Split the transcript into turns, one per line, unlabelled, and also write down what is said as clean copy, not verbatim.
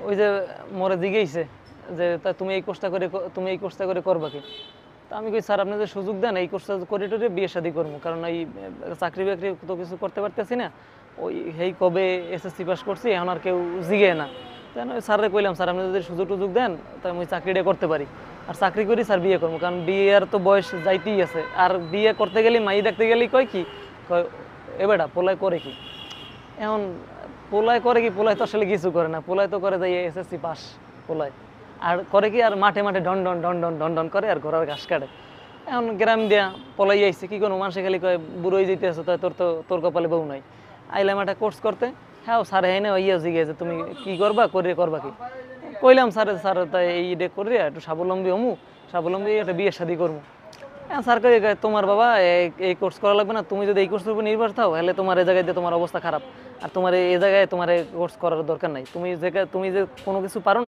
ওই যে মোরে জিজ্ঞেসে যে তা তুমি এই কোর্সটা করে করবা কি? তা আমি কই স্যার আপনি যে সুযোগ দেন এই কোর্সটা করে টরে বিয়ে শাদী করবো, কারণ এই চাকরি বাকরি তো কিছু করতে পারতেছি না। ওই হেই কবে এসএসসি পাস করছি, এখন আর কেউ জিগে না। তাই ওই স্যাররে কইলাম স্যার আপনি যদি সুযোগ টুযোগ দেন তাই আমি চাকরিটা করতে পারি, আর চাকরি করি স্যার বিয়ে করবো, কারণ বিয়ের তো বয়স যাইতেই আছে। আর বিয়ে করতে গেলে মাই দেখতে গেলেই কয় কি কয় এ বেটা পোলায় করে কি। এখন পোলায় করে কি, পোলায় তো আসলে কিছু করে না, পোলায় তো করে যাই এসএসসি পাস পোলায়। আর করে কি, আর মাঠে মাঠে ডন ডন ডন ডন ডন ডন করে আর ঘোড়ার ঘাস কাটে। এখন গ্রাম দিয়া পলাই আইছে কি কোনো মানুষে খালি কয় বুড়োই যেতে আছে, তাই তোর কপালে বউ নাই। আইলাম একটা কোর্স করতে, হ্যাঁ স্যার হ্যাঁ না ইয়া জিগে যে তুমি কি করবা করবা কি। কইলাম স্যার তাই এই ডে করে একটু স্বাবলম্বী হমু, স্বাবলম্বী একটা বিয়ে শাদী করবো। হ্যাঁ স্যার কই তোমার বাবা এই কোর্স করা লাগবে না, তুমি যদি এই কোর্সের উপর নির্ভর থাও তাহলে তোমার এই জায়গায় দিয়ে তোমার অবস্থা খারাপ। আর তোমার এই জায়গায় তোমার কোর্স করার দরকার নাই, তুমি যে কোনো কিছু পারো